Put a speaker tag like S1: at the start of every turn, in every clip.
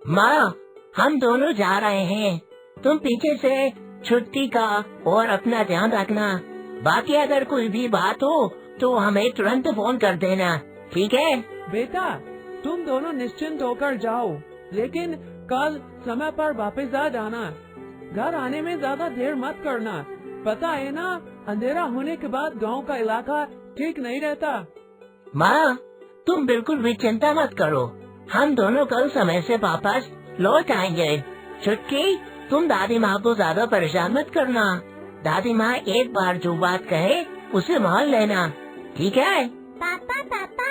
S1: माँ, हम दोनों जा रहे हैं। तुम पीछे से छुट्टी का और अपना ध्यान रखना। बाकी अगर कोई भी बात हो तो हमें तुरंत फोन कर देना, ठीक है?
S2: बेटा, तुम दोनों निश्चिंत होकर जाओ, लेकिन कल समय पर वापस आ जाना। घर आने में ज्यादा देर मत करना। पता है ना, अंधेरा होने के बाद गांव का इलाका ठीक नहीं रहता।
S1: माँ, तुम बिल्कुल भी चिंता मत करो। हम दोनों कल समय से वापस लौट आएंगे। छुट्टी, तुम दादी माँ को ज्यादा परेशान मत करना। दादी माँ एक बार जो बात कहे उसे मान लेना, ठीक है?
S3: पापा पापा,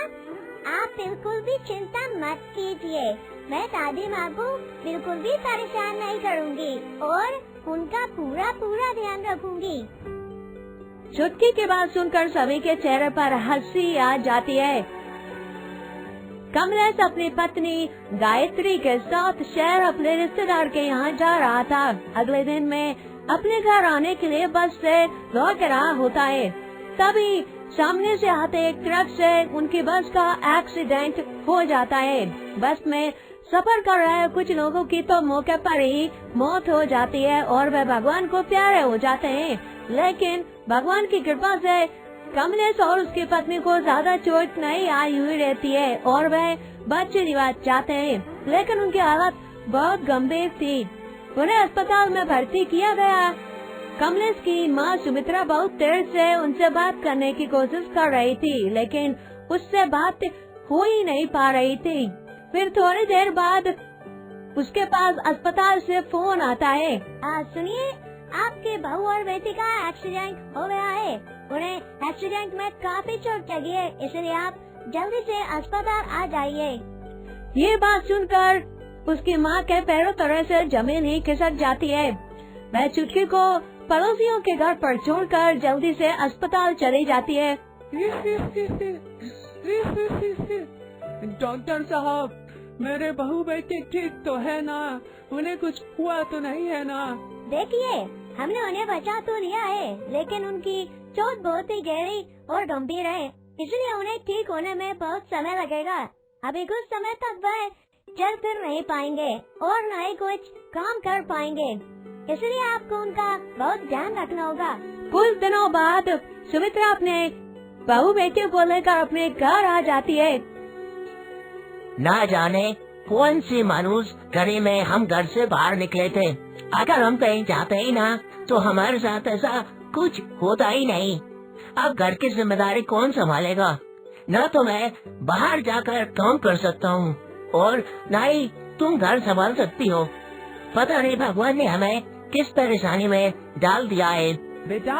S3: आप बिल्कुल भी चिंता मत कीजिए। मैं दादी माँ को बिल्कुल भी परेशान नहीं करूँगी और उनका पूरा पूरा ध्यान रखूंगी।
S4: छुटकी की बात सुनकर सभी के चेहरे पर हंसी आ जाती है। कमलेश अपनी पत्नी गायत्री के साथ शहर अपने रिश्तेदार के यहाँ जा रहा था। अगले दिन में अपने घर आने के लिए बस से लौट रहा होता है। तभी सामने से आते एक ट्रक से उनकी बस का एक्सीडेंट हो जाता है। बस में सफर कर रहे कुछ लोगों की तो मौके पर ही मौत हो जाती है और वे भगवान को प्यारे हो जाते हैं। लेकिन भगवान की कृपा से कमलेश और उसकी पत्नी को ज्यादा चोट नहीं आई हुई रहती है और वह बच्चे निवास जाते हैं। लेकिन उनकी हालत बहुत गंभीर थी। उन्हें अस्पताल में भर्ती किया गया। कमलेश की माँ सुमित्रा बहुत देर से उनसे बात करने की कोशिश कर रही थी, लेकिन उससे बात हो ही नहीं पा रही थी। फिर थोड़ी देर बाद उसके पास अस्पताल से फोन आता है।
S3: सुनिए, आपके बहू और बेटी का एक्सीडेंट हो गया है। उन्हें एक्सीडेंट में काफी चोट लगी है, इसलिए आप जल्दी से अस्पताल आ जाइए।
S4: ये बात सुनकर उसकी माँ के पैरों तले से जमीन ही खिसक जाती है। वह चुटकी को पड़ोसियों के घर पर छोड़कर जल्दी से अस्पताल चली जाती है।
S2: डॉक्टर साहब, मेरे बहू बेटी ठीक तो है ना? उन्हें कुछ हुआ तो नहीं है ना?
S3: देखिए, हमने उन्हें बचा तो लिया है, लेकिन उनकी चोट बहुत ही गहरी और गंभीर है, इसलिए उन्हें ठीक होने में बहुत समय लगेगा। अभी कुछ समय तक वह चल फिर नहीं पाएंगे और न ही कुछ काम कर पाएंगे, इसलिए आपको उनका बहुत ध्यान रखना होगा।
S4: कुछ दिनों बाद सुमित्रा अपने बहू बेटी को लेकर अपने घर आ जाती है।
S1: ना जाने कौन सी मानुस घड़ी में हम घर से बाहर निकले थे। अगर हम कहीं जाते ही ना तो हमारे साथ ऐसा कुछ होता ही नहीं। अब घर की जिम्मेदारी कौन संभालेगा? न तो मैं बाहर जाकर काम कर सकता हूँ और न ही तुम घर संभाल सकती हो। पता नहीं भगवान ने हमें किस परेशानी में डाल दिया है।
S2: बेटा,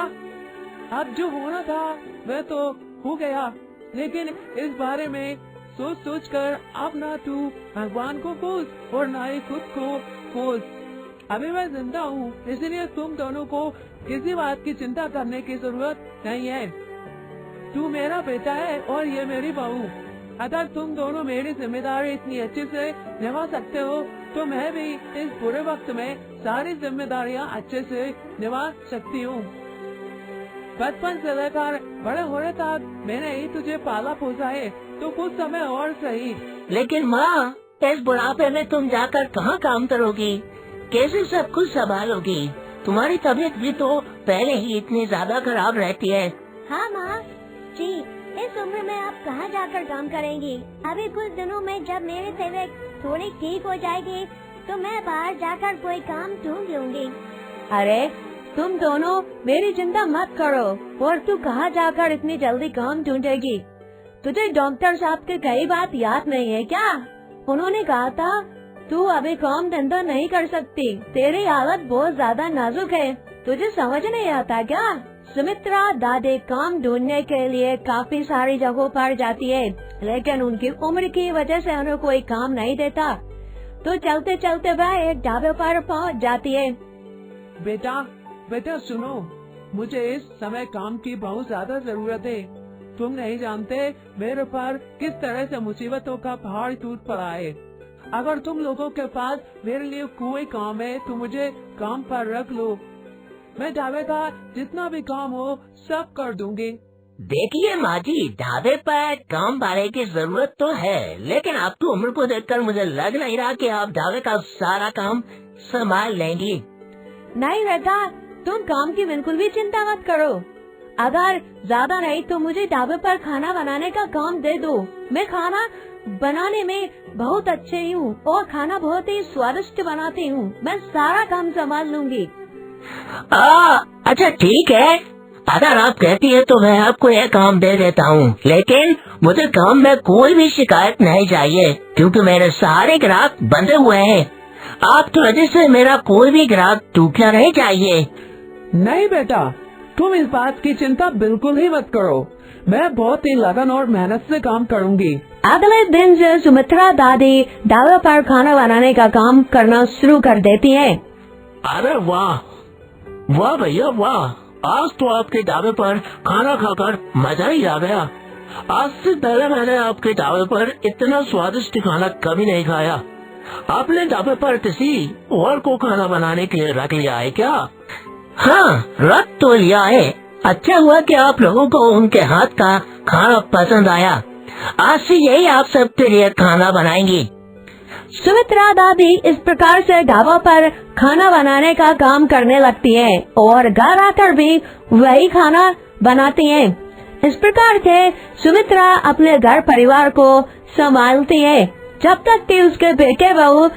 S2: अब जो होना था वह तो हो गया, लेकिन इस बारे में सोच सोच कर अब ना तू भगवान को कोस और ना ही खुद को कोस। अभी मैं जिंदा हूँ, इसलिए तुम दोनों को किसी बात की चिंता करने की जरूरत नहीं है। तू मेरा बेटा है और ये मेरी बहू। अगर तुम दोनों मेरी जिम्मेदारी इतनी अच्छे से निभा सकते हो तो मैं भी इस बुरे वक्त में सारी जिम्मेदारियाँ अच्छे से निभा सकती हूँ। बचपन से लेकर बड़े होने तक मैंने ही तुझे पाला पोसा है, तो कुछ समय और सही।
S1: लेकिन माँ, इस बुढ़ापे में तुम जाकर कहाँ काम करोगी? कैसे सब कुछ संभालोगी? तुम्हारी तबीयत भी तो पहले ही इतनी ज्यादा खराब रहती है।
S3: हाँ माँ जी, इस उम्र में आप कहाँ जाकर काम करेंगी? अभी कुछ दिनों में जब मेरी तबीयत थोड़ी ठीक हो जाएगी तो मैं बाहर जाकर कोई काम ढूंढ लूंगी।
S4: अरे तुम दोनों मेरी चिंता मत करो। और तू कहाँ जाकर इतनी जल्दी काम ढूंढेगी? तुझे डॉक्टर साहब की कई बात याद नहीं है क्या? उन्होंने कहा था तू अभी काम धंधा नहीं कर सकती, तेरी हालत बहुत ज्यादा नाजुक है। तुझे समझ नहीं आता क्या? सुमित्रा दादी काम ढूंढने के लिए काफी सारी जगहों पर जाती है, लेकिन उनकी उम्र की वजह से उन्हें कोई काम नहीं देता। तो चलते चलते वह एक ढाबे पर पहुंच जाती है।
S2: बेटा सुनो, मुझे इस समय काम की बहुत ज्यादा जरूरत है। तुम नहीं जानते मेरे पर किस तरह से मुसीबतों का पहाड़ टूट पड़ा है। अगर तुम लोगों के पास मेरे लिए कोई काम है तो मुझे काम पर रख लो। मैं ढाबे का जितना भी काम हो सब कर दूंगी।
S1: देखिए माँ जी, ढाबे पर काम वाले की जरूरत तो है, लेकिन आपकी उम्र को देखकर मुझे लग नहीं रहा कि आप ढाबे का सारा काम संभाल लेंगी।
S4: नहीं बेटा, तुम काम की बिल्कुल भी चिंता मत करो। अगर ज्यादा नहीं तो मुझे ढाबे पर खाना बनाने का काम दे दो। मैं खाना बनाने में बहुत अच्छी हूँ और खाना बहुत ही स्वादिष्ट बनाती हूँ। मैं सारा काम संभाल लूंगी।
S1: अच्छा ठीक है, अगर आप कहती है तो मैं आपको यह काम दे देता हूँ, लेकिन मुझे काम में कोई भी शिकायत नहीं चाहिए, क्योंकि मेरे सारे ग्राहक बंधे हुए हैं। आपकी वजह से मेरा कोई भी ग्राहक टूटना नहीं चाहिए।
S2: नहीं बेटा, तुम इस बात की चिंता बिल्कुल ही मत करो। मैं बहुत ही लगन और मेहनत से काम करूँगी।
S4: अगले दिन से सुमित्रा दादी ढाबे पर खाना बनाने का काम करना शुरू कर देती है।
S1: अरे वाह वाह भैया वाह, आज तो आपके ढाबे पर खाना खाकर मजा ही आ गया। आज से पहले मैंने आपके ढाबे पर इतना स्वादिष्ट खाना कभी नहीं खाया। आपने ढाबे पर किसी और को खाना बनाने के लिए रख लिया है क्या? हाँ, रख तो लिया है। अच्छा हुआ कि आप लोगों को उनके हाथ का खाना पसंद आया। आज से यही आप सबके लिए खाना बनाएंगी।
S4: सुमित्रा दादी इस प्रकार से ढाबा पर खाना बनाने का काम करने लगती है और घर आकर भी वही खाना बनाती है। इस प्रकार से सुमित्रा अपने घर परिवार को संभालती है, जब तक कि उसके बेटे बहू